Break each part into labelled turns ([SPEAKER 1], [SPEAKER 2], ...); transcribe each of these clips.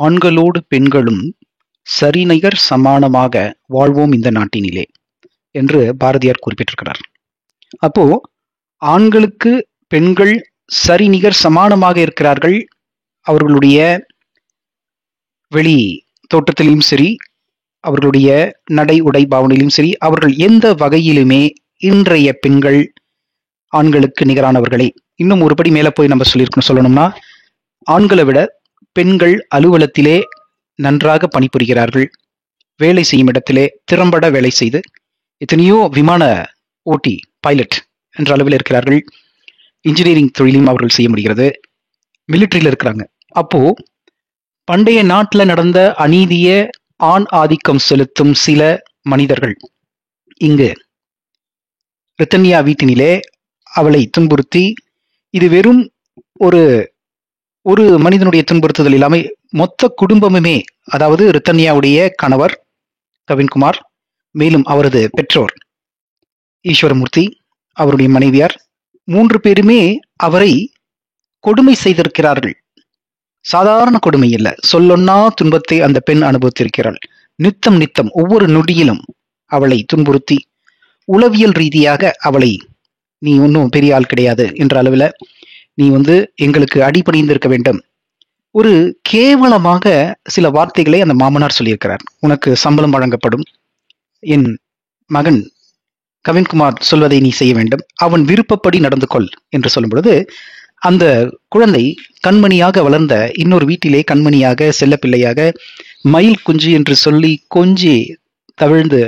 [SPEAKER 1] ஆண்களோடு பெண்களும் சரிநிகர் சமானமாக வாழ்வோம் இந்த நாட்டினிலே என்று பாரதியார் குறிப்பிட்டிருக்கிறார். அப்போ ஆண்களுக்கு பெண்கள் சரிநிகர் சமானமாக இருக்கிறார்கள். அவர்களுடைய வெளி தோற்றத்திலும் சரி, அவர்களுடைய நடை உடை பாவனையிலும் சரி, அவர்கள் எந்த வகையிலுமே இன்றைய பெண்கள் ஆண்களுக்கு நிகரானவர்களே. இன்னும் ஒருபடி மேல போய் நம்ம சொல்லணும்னா, ஆண்களை விட பெண்கள் அலுவலகத்திலே நன்றாக பணிபுரிகிறார்கள். வேலை செய்யும் இடத்திலே திறம்பட வேலை செய்து எத்தனையோ விமான ஓட்டி பைலட் என்ற அளவில் இருக்கிறார்கள். இன்ஜினியரிங் தொழிலும் அவர்கள் செய்ய முடிகிறது. மிலிட்டரியில் இருக்கிறாங்க. அப்போ பண்டைய நாட்டில் நடந்த அநீதிய ஆண் ஆதிக்கம் செலுத்தும் சில மனிதர்கள் இங்கு பிரித்தன்யா வீட்டினிலே அவளை துன்புறுத்தி, இது வெறும் ஒரு ஒரு மனிதனுடைய துன்புறுத்துதல் இல்லாமல் மொத்த குடும்பமுமே, அதாவது ரித்தன்யாவுடைய கணவர் கவின்குமார், மேலும் அவரது பெற்றோர் ஈஸ்வரமூர்த்தி, அவருடைய மனைவியார், 3 பேருமே அவரை கொடுமை செய்திருக்கிறார்கள். சாதாரண கொடுமை இல்ல, சொல்லொன்னா துன்பத்தை அந்த பெண் அனுபவித்திருக்கிறாள். நித்தம் ஒவ்வொரு நொடியிலும் அவளை துன்புறுத்தி, உளவியல் ரீதியாக அவளை, நீ ஒன்றும் பெரிய ஆள் கிடையாது என்ற அளவில் நீ எங்களுக்கு அடிபணிந்து இருக்க வேண்டும், ஒரு கேவலமாக சில வார்த்தைகளை அந்த மாமனார் சொல்லியிருக்கிறார். உனக்கு சம்பளம் வழங்கப்படும், என் மகன் கவின்குமார் சொல்வதை நீ செய்ய வேண்டும், அவன் விருப்பப்படி நடந்து கொள் என்று சொல்லும் பொழுது, அந்த குழந்தை கண்மணியாக வளர்ந்த இன்னொரு வீட்டிலே கண்மணியாக செல்ல பிள்ளையாக மயில் குஞ்சு என்று சொல்லி கொஞ்சி தவிழ்ந்து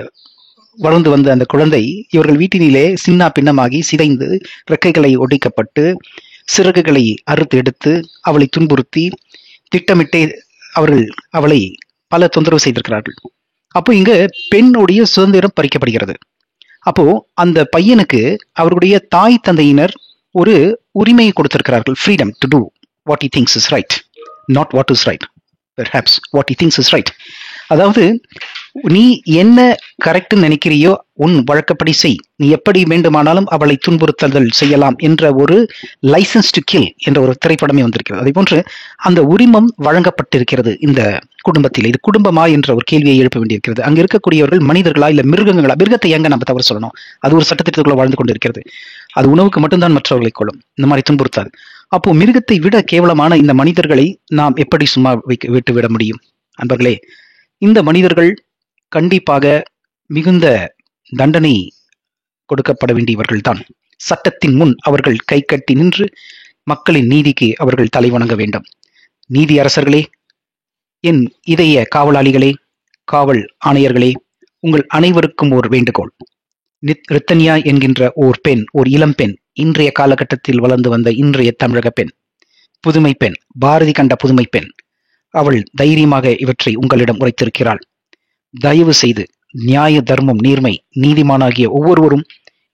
[SPEAKER 1] வளர்ந்து வந்த அந்த குழந்தை இவர்கள் வீட்டினிலே சின்ன பின்னமாகி சிதைந்து ரெக்கைகளை ஒடிக்கப்பட்டு சிறகுகளை அறுத்து எடுத்து அவளை துன்புறுத்தி திட்டமிட்டே அவர்கள் அவளை பல தொந்தரவு செய்திருக்கிறார்கள். அப்போ இங்க பெண்ணுடைய சுதந்திரம் பறிக்கப்படுகிறது. அப்போ அந்த பையனுக்கு அவருடைய தாய் தந்தையினர் ஒரு உரிமையை கொடுத்திருக்கிறார்கள். Freedom to do what he thinks is right, not what is right, perhaps what he thinks is right. அதாவது நீ என்ன கரெக்ட்னு நினைக்கிறியோ உன் வழக்கப்படி செய், நீ எப்படி வேண்டுமானாலும் அவளை துன்புறுத்தல் செய்யலாம் என்ற ஒரு லைசன்ஸ் டு கில் என்ற ஒரு திரைப்படமே வந்திருக்கிறது. அதே போன்று அந்த உரிமம் வழங்கப்பட்டிருக்கிறது இந்த குடும்பத்தில். இது குடும்பமா என்ற ஒரு கேள்வியை எழுப்ப வேண்டியிருக்கிறது. அங்க இருக்கக்கூடியவர்கள் மனிதர்களா இல்ல மிருகங்களா? மிருகத்தை எங்க நம்ம தவறு சொல்லணும்? அது ஒரு சட்டத்திட்டத்துக்குள்ள வாழ்ந்து கொண்டு இருக்கிறது. அது உணவுக்கு மட்டும்தான் மற்றவர்களை கொள்ளும், இந்த மாதிரி துன்புறுத்தாது. அப்போ மிருகத்தை விட கேவலமான இந்த மனிதர்களை நாம் எப்படி சும்மா விட்டு விட முடியும்? அன்பர்களே, இந்த மனிதர்கள் கண்டிப்பாக மிகுந்த தண்டனை கொடுக்கப்பட வேண்டியவர்கள் தான். சட்டத்தின் முன் அவர்கள் கை கட்டி நின்று மக்களின் நீதிக்கு அவர்கள் தலை வணங்க வேண்டும். நீதி அரசர்களே, என் இதய காவலாளிகளே, காவல் ஆணையர்களே, உங்கள் அனைவருக்கும் ஒரு வேண்டுகோள். ரித்தன்யா என்கின்ற ஓர் பெண், ஒரு இளம் பெண், இன்றைய காலகட்டத்தில் வளர்ந்து வந்த இன்றைய தமிழக பெண், புதுமை பெண், பாரதி கண்ட புதுமை பெண். அவள் தைரியமாக இவற்றை உங்களிடம் உரைத்திருக்கிறாள். தயவு செய்து நியாய தர்மம் நேர்மை நீதிமானாகிய ஒவ்வொருவரும்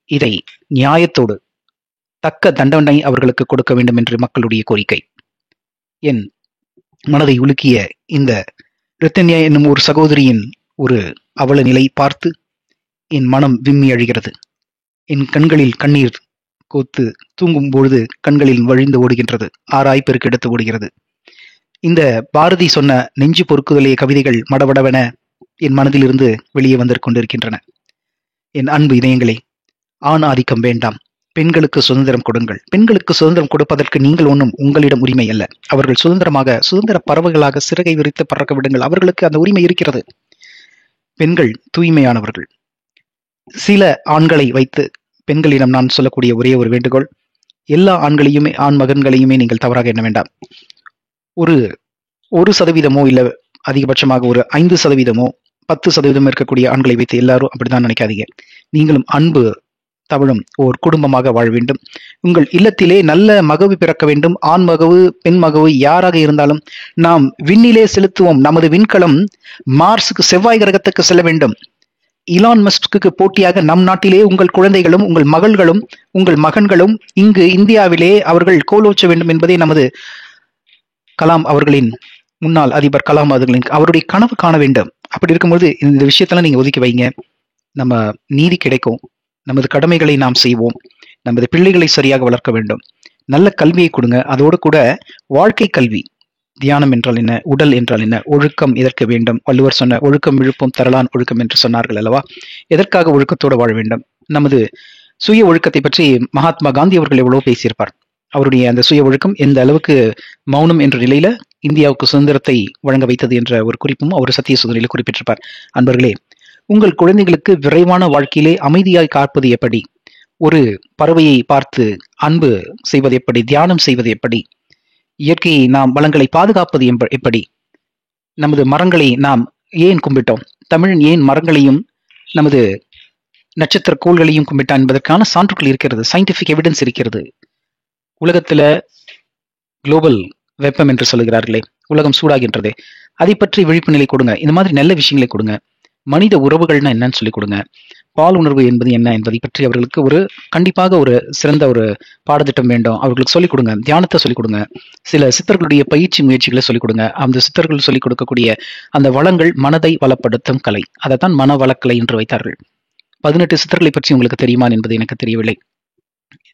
[SPEAKER 1] இதை நியாயத்தோடு தக்க தண்டனை அவர்களுக்கு கொடுக்க வேண்டும் என்று மக்களுடைய கோரிக்கை. என் மனதை உலுக்கிய இந்த ரித்தன்யா என்னும் ஒரு சகோதரியின் ஒரு அவல நிலை பார்த்து என் மனம் விம்மி அழுகிறது. என் கண்களில் கண்ணீர் கோத்து தூங்கும் பொழுது கண்களில் வழிந்து ஓடுகின்றது, ஆராய் பெருக்கெடுத்து ஓடுகிறது. இந்த பாரதி சொன்ன நெஞ்சு பொறுக்குதலே கவிதைகள் மடவடவென என் மனதிலிருந்து வெளியே வந்து கொண்டிருக்கின்றன. என் அன்பு இதயங்களே, ஆண் ஆதிக்கம் வேண்டாம், பெண்களுக்கு சுதந்திரம் கொடுங்கள். பெண்களுக்கு சுதந்திரம் கொடுப்பதற்கு நீங்கள் ஒன்றும் உங்களிடம் உரிமை அல்ல. அவர்கள் சுதந்திர பறவைகளாக சிறகை விரித்து பறக்க விடுங்கள். அவர்களுக்கு அந்த உரிமை இருக்கிறது. பெண்கள் தூய்மையானவர்கள். சில ஆண்களை வைத்து பெண்களிடம் நான் சொல்லக்கூடிய ஒரே ஒரு வேண்டுகோள், எல்லா ஆண்களையுமே, ஆண் மகன்களையுமே நீங்கள் தவறாக எண்ண வேண்டாம். ஒரு 1% இல்ல அதிகபட்சமாக ஒரு 5%, 10% இருக்கக்கூடிய ஆண்களை வைத்து எல்லாரும் அப்படிதான் நினைக்காதீங்க. நீங்களும் அன்பு தவழும் ஓர் குடும்பமாக வாழ வேண்டும். உங்கள் இல்லத்திலே நல்ல மகவு பிறக்க வேண்டும். ஆண் மகவு, பெண் மகவு யாராக இருந்தாலும் நாம் விண்ணிலே செலுத்துவோம். நமது விண்கலம் மார்ஸுக்கு, செவ்வாய் கிரகத்துக்கு செல்ல வேண்டும். இலான் மஸ்க்கு போட்டியாக நம் நாட்டிலே உங்கள் குழந்தைகளும் உங்கள் மகள்களும் உங்கள் மகன்களும் இங்கு இந்தியாவிலே அவர்கள் கோலோச்ச வேண்டும் என்பதே நமது கலாம் அவர்களின், முன்னாள் அதிபர் கலாம் அவருடைய கனவு காண வேண்டும். அப்படி இருக்கும்போது இந்த விஷயத்தெல்லாம் நீங்க ஒதுக்கி வைங்க. நம்ம நீதி கிடைக்கும். நமது கடமைகளை நாம் செய்வோம். நமது பிள்ளைகளை சரியாக வளர்க்க வேண்டும். நல்ல கல்வியை கொடுங்க. அதோடு கூட வாழ்க்கை கல்வி, தியானம் என்றால் என்ன, உடல் என்றால் என்ன, ஒழுக்கம் எதற்கு வேண்டும், வள்ளுவர் சொன்ன ஒழுக்கம் விழுப்பம் தரலான் ஒழுக்கம் என்று சொன்னார்கள் அல்லவா. எதற்காக ஒழுக்கத்தோடு வாழ வேண்டும், நமது சுய ஒழுக்கத்தை பற்றி மகாத்மா காந்தி அவர்கள் எவ்வளவு பேசியிருப்பார். அவருடைய அந்த சுய ஒழுக்கம் எந்த அளவுக்கு மௌனம் என்ற நிலையில இந்தியாவுக்கு சுதந்திரத்தை வழங்க வைத்தது என்ற ஒரு குறிப்பும் அவர் சத்திய சுதந்திரில் குறிப்பிட்டிருப்பார். அன்பர்களே, உங்கள் குழந்தைகளுக்கு விரைவான வாழ்க்கையிலே அமைதியாய் காப்பது எப்படி, ஒரு பறவையை பார்த்து அன்பு செய்வது எப்படி, தியானம் செய்வது எப்படி, இயற்கையை நாம் வளங்களை பாதுகாப்பது எப்படி, நமது மரங்களை நாம் ஏன் கும்பிட்டோம், தமிழன் ஏன் மரங்களையும் நமது நட்சத்திர கோள்களையும் கும்பிட்டான் என்பதற்கான சான்றுகள் இருக்கிறது, சயின்டிபிக் எவிடன்ஸ் இருக்கிறது. உலகத்துல குளோபல் வெப்பம் என்று சொல்லுகிறார்களே, உலகம் சூடாகின்றதே, அதை பற்றி விழிப்பு நிலை கொடுங்க. இந்த மாதிரி நல்ல விஷயங்களை கொடுங்க. மனித உறவுகள்னா என்னன்னு சொல்லிக் கொடுங்க. பால் உணர்வு என்பது என்ன என்பதை பற்றி அவர்களுக்கு ஒரு கண்டிப்பாக ஒரு சிறந்த ஒரு பாடத்திட்டம் வேண்டும். அவர்களுக்கு சொல்லிக் கொடுங்க. தியானத்தை சொல்லிக் கொடுங்க. சில சித்தர்களுடைய பயிற்சி முயற்சிகளை சொல்லிக் கொடுங்க. அந்த சித்தர்கள் சொல்லிக் கொடுக்கக்கூடிய அந்த வளங்கள் மனதை வளப்படுத்தும் கலை, அதைத்தான் மன வளக்கலை என்று வைத்தார்கள். 18 சித்தர்களை பற்றி உங்களுக்கு தெரியுமா என்பது எனக்கு தெரியவில்லை.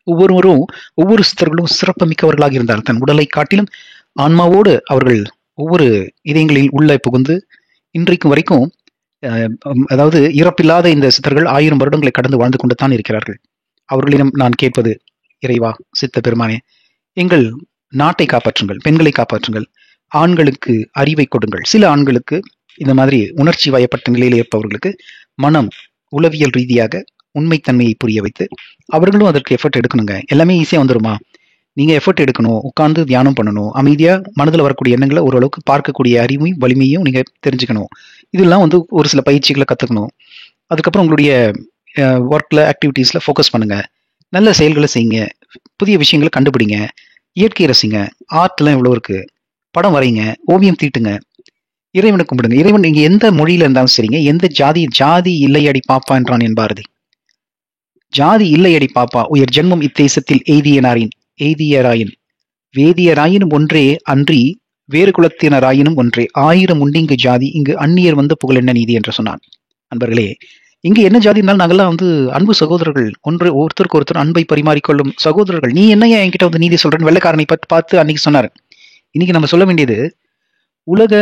[SPEAKER 1] ஒவ்வொருவரும் ஒவ்வொரு சித்தர்களும் சிறப்பு மிக்கவர்களாக இருந்தால் தன் உடலை காட்டிலும் ஆன்மாவோடு அவர்கள் ஒவ்வொரு இதயங்களில் உள்ளே புகுந்து இன்றைக்கும் வரைக்கும் அதாவது இறப்பில்லாத இந்த சித்தர்கள் 1000 வருடங்களை கடந்து வாழ்ந்து கொண்டு தான் இருக்கிறார்கள். அவர்களிடம் நான் கேட்பது, இறைவா, சித்த பெருமானே, எங்கள் நாட்டை காப்பாற்றுங்கள், பெண்களை காப்பாற்றுங்கள், ஆண்களுக்கு அறிவை கொடுங்கள். சில ஆண்களுக்கு இந்த மாதிரி உணர்ச்சி வயப்பட்ட நிலையில் இருப்பவர்களுக்கு மனம் உளவியல் ரீதியாக உண்மைத்தன்மையை புரிய வைத்து அவர்களும் அதற்கு எஃபர்ட் எடுக்கணுங்க. எல்லாமே ஈஸியாக வந்துருமா? நீங்க எஃபர்ட் எடுக்கணும், உட்கார்ந்து தியானம் பண்ணணும், அமைதியா மனதில் வரக்கூடிய எண்ணங்களை ஓரளவுக்கு பார்க்கக்கூடிய அறிவையும் வலிமையும் நீங்க தெரிஞ்சுக்கணும். இதெல்லாம் ஒரு சில பயிற்சிகளை கத்துக்கணும். அதுக்கப்புறம் உங்களுடைய ஒர்க்ல ஆக்டிவிட்டீஸ்ல ஃபோக்கஸ் பண்ணுங்க, நல்ல செயல்களை செய்யுங்க, புதிய விஷயங்களை கண்டுபிடிங்க, இயற்கை ரசிங்க, ஆர்ட்லாம் எவ்வளோ இருக்கு, படம் வரைங்க, ஓவியம் தீட்டுங்க, இறைவனை கும்பிடுங்க. இறைவன் நீங்க எந்த மொழியில இருந்தாலும் சரிங்க, எந்த ஜாதி இல்லையடி பாப்பா என்றான் என் பாரதி. ஜாதி இல்லையடி பாப்பா, உயர் ஜென்மம் இத்தேசத்தில் எய்தியராயின் வேதியராயினும் ஒன்றே அன்றி வேறு குலத்தினராயினும் ஒன்றே, 1000 உண்டிங்கு ஜாதி இங்கு அந்நியர் வந்து புகழென்ன நீதி என்று சொன்னான். அன்பர்களே, இங்கு என்ன ஜாதி இருந்தாலும் நாங்கெல்லாம் அன்பு சகோதரர்கள், ஒருத்தருக்கு ஒருத்தர் அன்பை பரிமாறிக்கொள்ளும் சகோதரர்கள். நீ என்னையா என்கிட்ட நீதி சொல்றேன்னு வெள்ளைக்காரனை பார்த்து அன்னைக்கு சொன்னார். இன்னைக்கு நம்ம சொல்ல வேண்டியது, உலக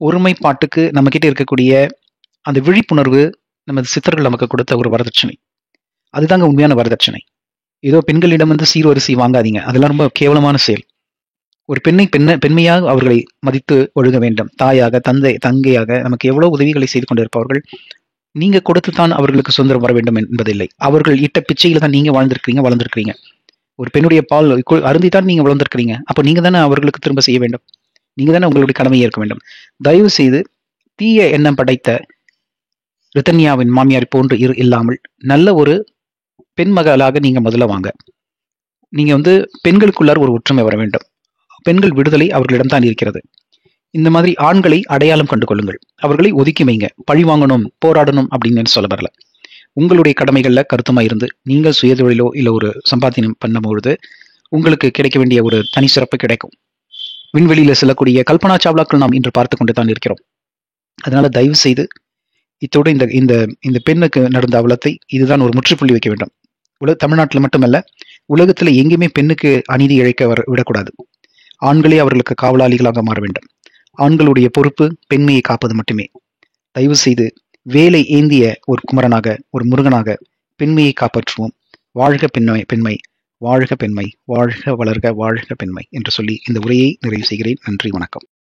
[SPEAKER 1] ஒருமைப்பாட்டுக்கு நம்ம கிட்ட இருக்கக்கூடிய அந்த விழிப்புணர்வு நமது சித்தர்கள் நமக்கு கொடுத்த ஒரு வரதட்சணை. அதுதாங்க உண்மையான வரதட்சணை. ஏதோ பெண்களிடம் சீர்வரிசை வாங்காதீங்க, அதெல்லாம் ரொம்ப கேவலமான செயல். ஒரு பெண்மையாக அவர்களை மதித்து ஒழுக வேண்டும். தாயாக, தங்கையாக நமக்கு எவ்வளவு உதவிகளை செய்து கொண்டிருப்பவர்கள். நீங்க கொடுத்துத்தான் அவர்களுக்கு சுதந்திரம் வர வேண்டும் என்பதில்லை. அவர்கள் இட்ட பிச்சையில தான் நீங்க வளர்ந்துருக்கிறீங்க. ஒரு பெண்ணுடைய பால் அருந்தித்தான் நீங்க வளர்ந்துருக்கிறீங்க. அப்ப நீங்க தானே அவர்களுக்கு திரும்ப செய்ய வேண்டும். நீங்க தானே உங்களுடைய கடமையை ஏற்க வேண்டும். தயவு செய்து தீய எண்ணம் படைத்த ரிதன்யாவின் மாமியார் போன்று இல்லாமல் நல்ல ஒரு பெண்மகளாக நீங்க முதல்ல வாங்க. நீங்க பெண்களுக்குள்ளார் ஒரு ஒற்றுமை வர வேண்டும். பெண்கள் விடுதலை அவர்களிடம் தான் இருக்கிறது. இந்த மாதிரி ஆண்களை அடையாளம் கண்டு கொள்ளுங்கள். அவர்களை ஒதுக்கி வைங்க. பழி வாங்கணும், போராடணும் அப்படின்னு சொல்ல வரல. உங்களுடைய கடமைகள்ல கருத்துமா இருந்து நீங்கள் சுயதொழிலோ இல்ல ஒரு சம்பாத்தியம் பண்ணும்பொழுது உங்களுக்கு கிடைக்க வேண்டிய ஒரு தனி சிறப்பு கிடைக்கும். விண்வெளியில செல்லக்கூடிய கல்பனா சாவ்லாக்கள் நாம் இன்று பார்த்து கொண்டு தான் இருக்கிறோம். அதனால தயவு செய்து இத்தோடு இந்த பெண்ணுக்கு நடந்த அவலத்தை இதுதான் ஒரு முற்றுப்புள்ளி வைக்க வேண்டும். தமிழ்நாட்டில் மட்டுமல்ல, உலகத்துல எங்கேயுமே பெண்ணுக்கு அநீதி இழைக்க விடக்கூடாது. ஆண்களே அவர்களுக்கு காவலாளிகளாக மாற வேண்டும். ஆண்களுடைய பொறுப்பு பெண்மையை காப்பது மட்டுமே. தயவு செய்து வேலை ஏந்திய ஒரு குமரனாக, ஒரு முருகனாக பெண்மையை காப்பாற்றுவோம். வாழ்க பெண்மை, வாழ்க பெண்மை, வாழ்க வளர்க, வாழ்க பெண்மை என்று சொல்லி இந்த உரையை நிறைவு செய்கிறேன். நன்றி, வணக்கம்.